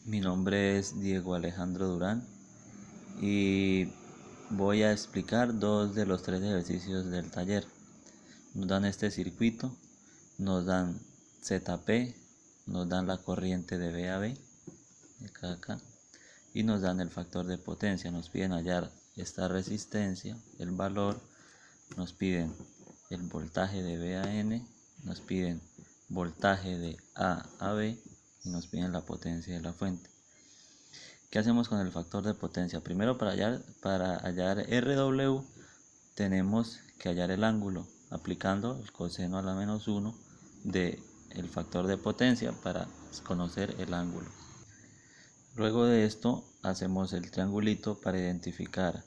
Mi nombre es Diego Alejandro Durán y voy a explicar dos de los tres ejercicios del taller. Nos dan este circuito, nos dan ZP, nos dan la corriente de B a B, de acá a acá, y nos dan el factor de potencia. Nos piden hallar esta resistencia, el valor, nos piden el voltaje de B a N, nos piden voltaje de A a B y nos piden la potencia de la fuente. ¿Qué hacemos con el factor de potencia? Primero, para hallar RW tenemos que hallar el ángulo aplicando el coseno a la menos 1 del factor de potencia para conocer el ángulo. Luego de esto hacemos el triangulito para identificar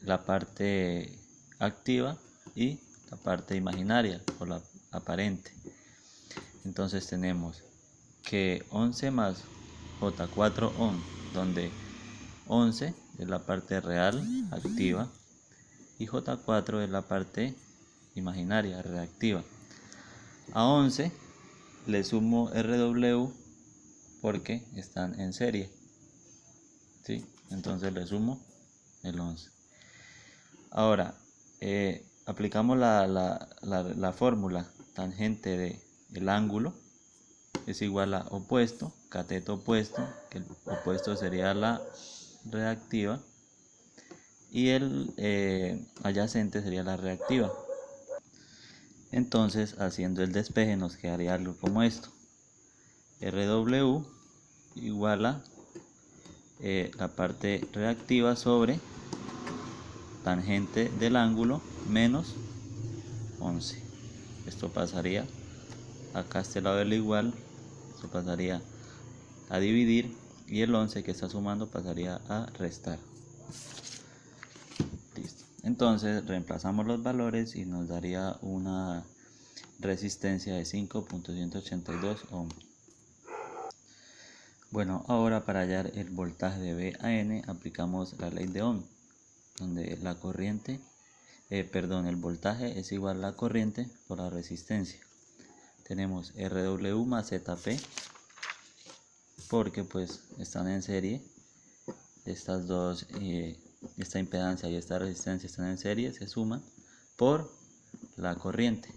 la parte activa y la parte imaginaria o la aparente. Entonces tenemos que 11 más J4 ohm, donde 11 es la parte real, activa, y J4 es la parte imaginaria, reactiva. A 11 le sumo RW porque están en serie, ¿sí? Entonces le sumo el 11. Ahora, aplicamos la fórmula tangente del ángulo es igual a opuesto, cateto opuesto, que el opuesto sería la reactiva, y el adyacente sería la reactiva. Entonces, haciendo el despeje nos quedaría algo como esto: RW igual a la parte reactiva sobre tangente del ángulo menos 11. Esto pasaría acá a este lado del igual, esto pasaría a dividir, y el 11 que está sumando pasaría a restar. Listo. Entonces reemplazamos los valores y nos daría una resistencia de 5.182 ohm. Bueno, ahora para hallar el voltaje de B a N aplicamos la ley de Ohm, donde la corriente, el voltaje es igual a la corriente por la resistencia. Tenemos RW más ZP, porque pues están en serie, estas dos, esta impedancia y esta resistencia están en serie, se suman por la corriente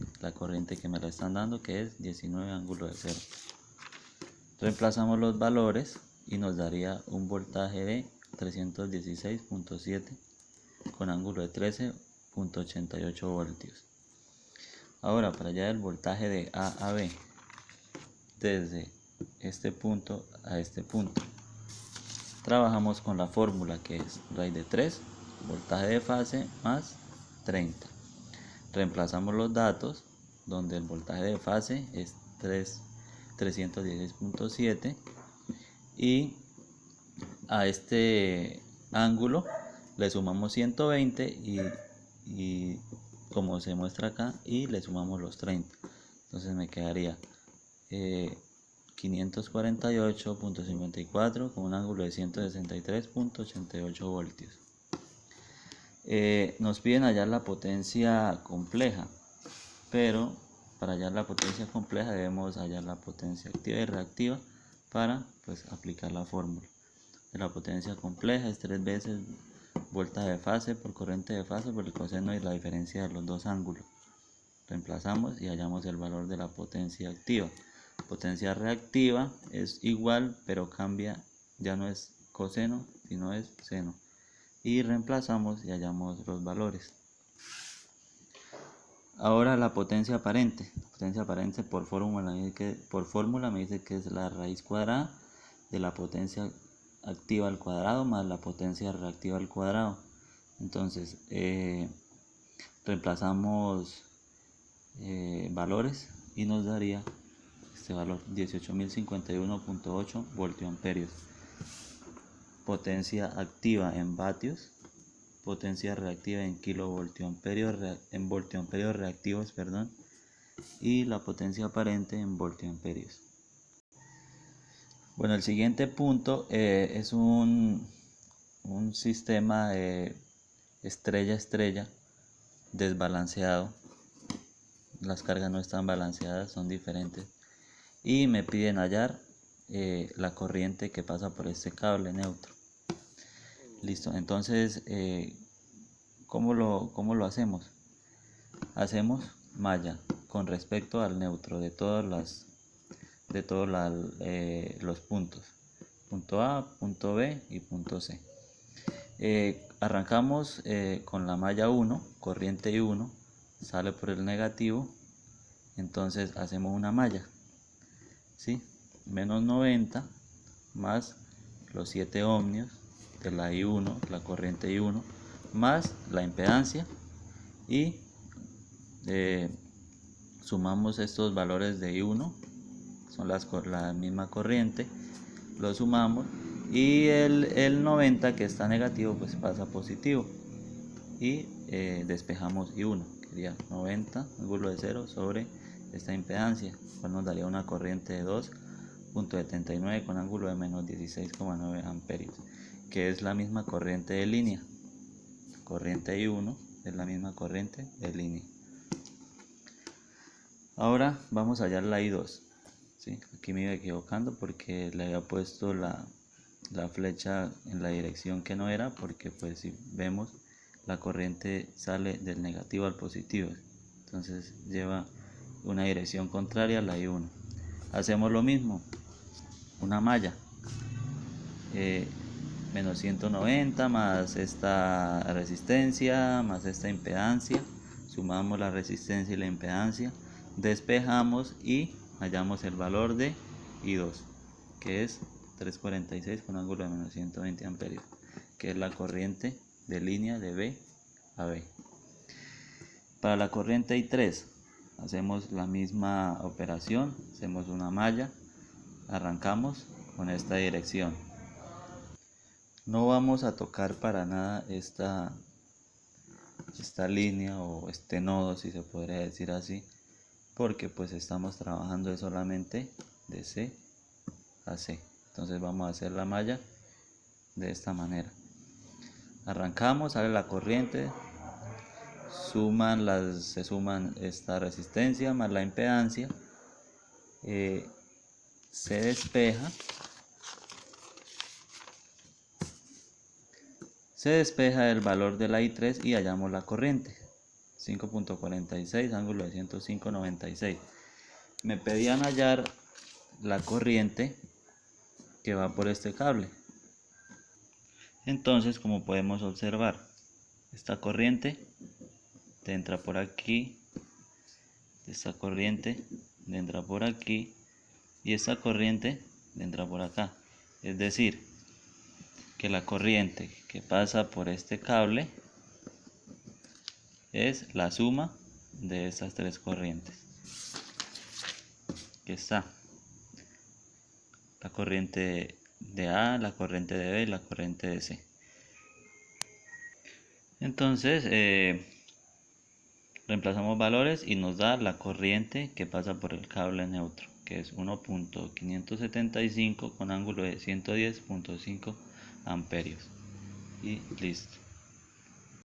que me la están dando, que es 19 ángulo de 0. Reemplazamos los valores y nos daría un voltaje de 316.7 con ángulo de 13.88 voltios. Ahora, para hallar el voltaje de A a B desde este punto a este punto, trabajamos con la fórmula que es raíz de 3, voltaje de fase más 30. Reemplazamos los datos, donde el voltaje de fase es 316.7 y a este ángulo le sumamos 120 y como se muestra acá, y le sumamos los 30. Entonces me quedaría 548.54 con un ángulo de 163.88 voltios. Nos piden hallar la potencia compleja, pero para hallar la potencia compleja debemos hallar la potencia activa y reactiva para aplicar la fórmula. La potencia compleja es 3 veces voltaje de fase por corriente de fase por el coseno y la diferencia de los dos ángulos. Reemplazamos y hallamos el valor de la potencia activa. Potencia reactiva es igual, pero cambia, ya no es coseno sino es seno, y reemplazamos y hallamos los valores. Ahora la potencia aparente. La potencia aparente por fórmula me dice que es la raíz cuadrada de la potencia activa al cuadrado más la potencia reactiva al cuadrado. Entonces reemplazamos valores y nos daría este valor: 18.051.8 voltioamperios. Potencia activa en vatios, potencia reactiva en kilovoltioamperios, en voltioamperios reactivos, y la potencia aparente en voltioamperios. Bueno, el siguiente punto es un sistema de estrella-estrella desbalanceado. Las cargas no están balanceadas, son diferentes, y me piden hallar la corriente que pasa por este cable neutro. Listo, entonces, ¿cómo lo hacemos? Hacemos malla con respecto al neutro de todos los puntos. Punto A, punto B y punto C. Arrancamos con la malla 1, corriente I1, sale por el negativo, entonces hacemos una malla, ¿sí? Menos 90 más los 7 ohmios de la I1, la corriente I1, más la impedancia, y sumamos estos valores de I1, son la misma corriente, lo sumamos, y el 90 que está negativo pues pasa a positivo, y despejamos I1, que sería 90 ángulo de 0 sobre esta impedancia, cual nos daría una corriente de 2.79 con ángulo de menos 16,9 amperios, que es la misma corriente de línea. Corriente I1 es la misma corriente de línea. Ahora vamos a hallar la I2. ¿Sí? Aquí me iba equivocando porque le había puesto la flecha en la dirección que no era, porque pues si vemos la corriente sale del negativo al positivo, entonces lleva una dirección contraria a la I1. Hacemos lo mismo, una malla, menos 190 más esta resistencia más esta impedancia, sumamos la resistencia y la impedancia, despejamos y hallamos el valor de I2, que es 346 con ángulo de menos 120 amperios, que es la corriente de línea de B a B. Para la corriente I3 hacemos la misma operación, hacemos una malla, arrancamos con esta dirección. No vamos a tocar para nada esta línea o este nodo, si se podría decir así, porque pues estamos trabajando solamente de C a C. Entonces vamos a hacer la malla de esta manera. Arrancamos, sale la corriente, se suman esta resistencia más la impedancia, se despeja el valor de la I3 y hallamos la corriente, 5.46 ángulo de 105,96. Me pedían hallar la corriente que va por este cable. Entonces, como podemos observar, esta corriente entra por aquí, esta corriente entra por aquí y esta corriente entra por acá. Es decir, que la corriente que pasa por este cable es la suma de estas tres corrientes, que está la corriente de A, la corriente de B y la corriente de C. Entonces reemplazamos valores y nos da la corriente que pasa por el cable neutro, que es 1.575 con ángulo de 110.5 amperios. Y listo.